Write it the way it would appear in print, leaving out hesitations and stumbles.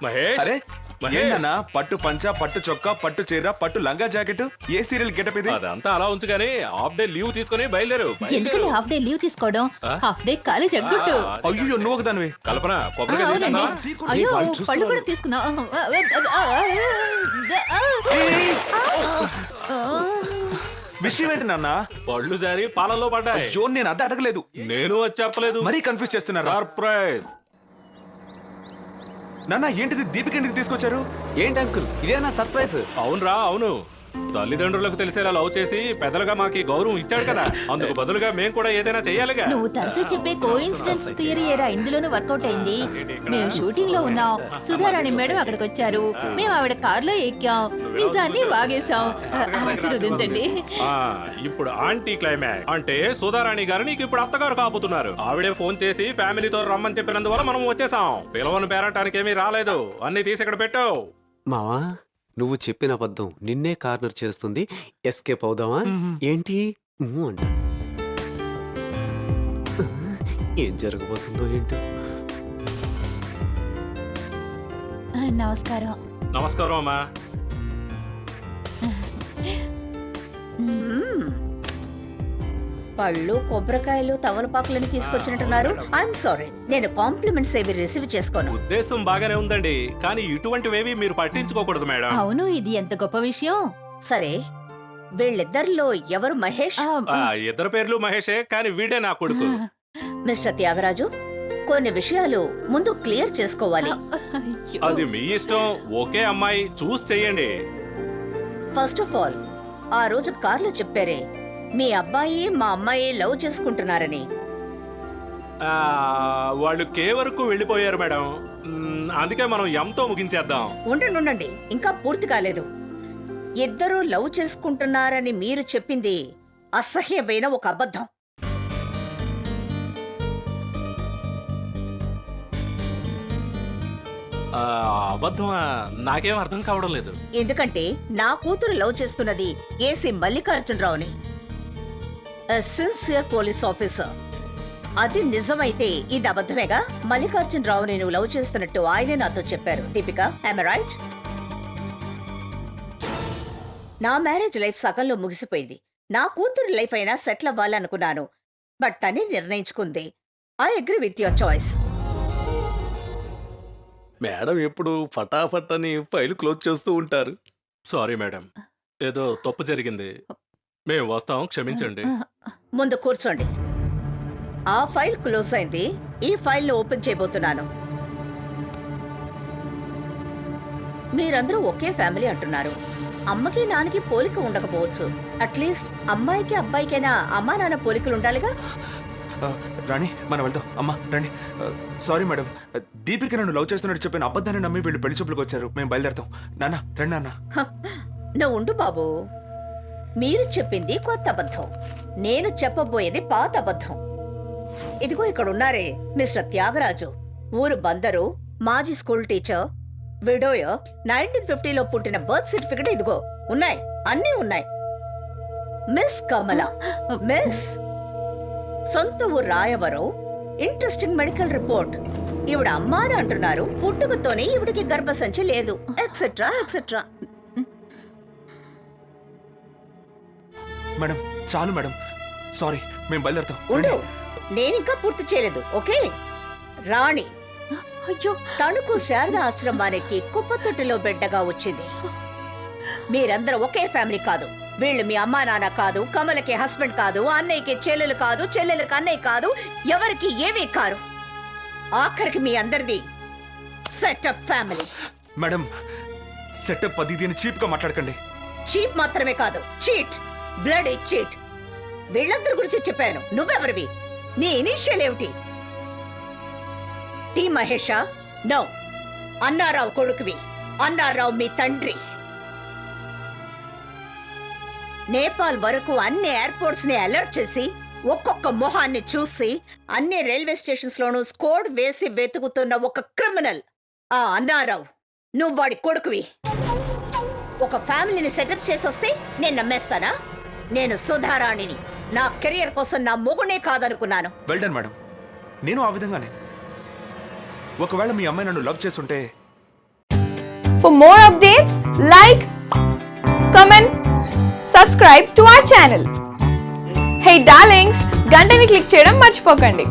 మహేష్ అరే మహేష్ ఏంటన్నా పట్టు పంచ పట్టు చొక్కా పట్టు చీర పట్టు లంగా జాకెట్ ఏ సీరియల్ గెటప్ ఇది? అదంతా అలా ఉంచు కానీ హాఫ్ డే లీవ్ తీసుకుని బయలుదేరు ఎందుకని హాఫ్ డే లీవ్ తీసుకోవడం? హాఫ్ డే కాలేజ్ ఎగ్గొట్టు. అయ్యో నువ్వు ఒకదానివి. కల్పన కొబ్బరి అవునండి. అయ్యో పళ్ళు కూడా తీసుకున్నా. విషయం ఏంటి నాన్న? పళ్ళు జారి పాలల్లో పడ్డాయి. అయ్యో నేను అది అడగలేదు. నేను వచ్చి చెప్పలేదు. మరీ కన్ఫ్యూజ్ చేస్తున్నారా? సర్ప్రైజ్. నాన్న ఏంటిది దీపిక ఇంటికి తీసుకొచ్చారు? ఏంటి అంకుల్ ఇదేనా సర్ప్రైజ్? అవునరా అవును. తల్లిదండ్రులకు తెలిసేలా లవ్ చేసి పెద్దలుగా మాకు గౌరవం ఇచ్చాడు కదా, అందుకు బదులుగా మేము కూడా ఏదైనా చెయ్యాలిగా. నువ్వు తరచూ చెప్పే కోఇన్సిడెన్స్ థియరీ ఏరా ఇందులోనూ వర్కౌట్ అయింది. మేము షూటింగ్ లో ఉన్నాం, సుధారాణి మేడం అక్కడికి వచ్చారు, మేము ఆవిడ కారులో ఎక్కాం, నిజాన్ని వాగేశాం. ఆశీర్వదించండి. ఇప్పుడు ఆంటీ క్లైమాక్స్ అంటే సుధారాణి గారు నీకు ఇప్పుడు అత్తగారు కాబోతున్నారు. ఆవిడే ఫోన్ చేసి ఫ్యామిలీతో రమ్మని చెప్పినందువల్ల మనం వచ్చేసాం. పిలవను పేరటానికి ఏమీ రాలేదు, అన్ని తీసి ఇక్కడ పెట్టావు. మావా నువ్వు చెప్పిన అబద్ధం నిన్నే కార్నర్ చేస్తుంది. ఎస్కేప్ అవుదామా ఏంటి అంట? ఏం జరగబోతుందో ఏంటో. నమస్కారం. నమస్కారం అమ్మా. పళ్ళు కొబ్బరికాయలు తమలపాకులని తీసుకొచ్చినట్టున్నారు. ఐఎమ్ సారీ, నేను కాంప్లిమెంట్స్ ఏవి రిసీవ్ చేసుకోను. ఉద్దేశం బాగానే ఉందండి, కానీ ఇటువంటివేవి మీరు పట్టించుకోకూడదు మేడం. అవును, ఇది ఎంత గొప్ప విషయం. సరే, వీళ్ళిద్దరిలో ఎవరు మహేష్? ఇద్దరు పేర్లు మహేషే, కానీ వీడే నా కొడుకు. మిస్టర్ త్యాగరాజు, కొన్ని విషయాలు ముందు క్లియర్ చేసుకోవాలి. అయ్యో. అది మీ ఇష్టం. ఓకే అమ్మాయి, చూస్ చెయ్యండి. ఫస్ట్ ఆఫ్ ఆల్, ఆ రోజు కార్లో చెప్పారే మీ అబ్బాయి మా అమ్మాయి లవ్ చేసుకుంటున్నారని. వాళ్ళు కే వరకు వెళ్ళిపోయారు మేడం. అందుకే మనం ఎంతో ముగించేద్దాం. ఉండండి, ఇంకా పూర్తి కాలేదు. ఇద్దరూ లవ్ చేసుకుంటున్నారని మీరు చెప్పింది అసహ్యమైన ఒక అబద్ధం. అబద్ధమా? నాకేం అర్థం కావడం లేదు. ఎందుకంటే నా కూతురు లవ్ చేస్తున్నది ఏసీ మల్లికార్జునరావుని, సిన్సియర్ పోలీస్ ఆఫీసర్. అది నిజమైతే ఇది అబద్ధమేగా. మల్లికార్జునరావుని నువ్వు లవ్ చేస్తున్నట్టు ఆయనే నాతో చెప్పారు. Deepika, I'm right? నా మ్యారేజ్ లైఫ్ సగంలో ముగిసిపోయింది. నా కూతురు లైఫ్ అయినా సెటిల్ అవ్వాలనుకున్నాను, బట్ తనే నిర్ణయించుకుంది. I agree with your choice. Madam ఎప్పుడు ఫటాఫట్ అని ఫైల్ క్లోజ్ చేస్తూ ఉంటారు. సారీ మేడం, ఏదో తప్పు జరిగింది. మేము వస్తాం, క్షమించండి. ముందు కూర్చోండి. ఆ ఫైల్ క్లోజ్ అయింది, ఈ ఫైల్ ఓపెన్ చేయబోతున్నాను. మీరందరూ ఒకే ఫ్యామిలీ అంటున్నారు. అమ్మకి నాన్నకి పోలిక ఉండకపోవచ్చు, అట్లీస్ట్ అమ్మాయికి అబ్బాయికైనా అమ్మా నాన్న పోలికలు ఉండాలిగా. రాణి మనం వెళ్దాం. అమ్మా రండి. సారీ మేడం, దీపిక నన్ను లవ్ చేస్తున్నట్టు చెప్పిన అబద్ధాన్ని నమ్మి వీళ్ళు పెళ్లి చూపులకు వచ్చారు. మేము బయలుదేరుతాం. నాన్న రండి నాన్న. నువ్వు ఉండు బాబు, మీరు చెప్పింది కొత్త అబద్ధం, నేను చెప్పబోయేది పాత అబద్ధం. ఇదిగో ఇక్కడ ఉన్నారే మిస్టర్ త్యాగరాజు, ఊరు బందరు, మాజీ స్కూల్ టీచర్, విడోయర్, 1950లో పుట్టిన బర్త్ సర్టిఫికెట్ ఇదిగో ఉన్నాయి, అన్నీ ఉన్నాయి. మిస్ కమల, మిస్ సొంత ఊరు రాయవరం, ఇంట్రెస్టింగ్ మెడికల్ రిపోర్ట్. ఈవిడ అమ్మాని అంటున్నారు, పుట్టుకతోనే ఈవిడికి గర్భసంచి లేదు, ఎక్సెట్రా ఎక్సెట్రా. మేడం చాలు మేడం, సారీ, మేము బయలుదేరుతాం. ఉండు, నేనింకా పూర్తి చేయలేదు. ఓకే, రాణి అయ్యో. తణుకు శారదా ఆశ్రమానికి కుప్పతొట్టిలో బిడ్డగా వచ్చింది. మీరందరూ ఒకే ఫ్యామిలీ కాదు. వీళ్ళు మీ అమ్మా నాన్న కాదు, కమలకి హస్బెండ్ కాదు, అన్నయ్యకి చెల్లెలు కాదు, చెల్లెలకి అన్నయ్య కాదు, ఎవరికి ఏమీ కారు. ఆఖరికి మీ అందరిది సెటప్ ఫ్యామిలీ. మేడం సెటప్ అది దీన్ని చీప్ గా మాట్లాడకండి. చీప్ మాత్రమే కాదు, చీట్, బ్లడ్ చీట్. వీళ్ళందరి గురించి చెప్పాను. నువ్వెవరివి? నీ ఇనిషియల్ ఏమిటి? టీ మహేషా? నో. అన్నారావు కొడుకువి. అన్నారావు మీ తండ్రి. నేపాల్ వరకు అన్ని ఎయిర్పోర్ట్స్ ని అలర్ట్ చేసి ఒక్కొక్క మొహాన్ని చూసి అన్ని రైల్వే స్టేషన్స్ లోనూ స్కోడ్ వేసి వెతుకుతున్న ఒక క్రిమినల్ ఆ అన్నారావు. నువ్వు వాడి కొడుకువి. ఒక ఫ్యామిలీని సెటప్ చేసొస్తే నేను నమ్మేస్తానా? నేను సుధారాణిని. నా కెరియర్ కోసం నా మొగునే కాదనుకున్నాను. వెల్ డన్ మేడం, నేను ఆ విధంగానే. ఒకవేళ మీ అమ్మాయి నన్ను లవ్ చేస్తుంటే For more updates, like, comment, subscribe to our channel. Hey darlings, గంటని click చేయడం మర్చిపోకండి.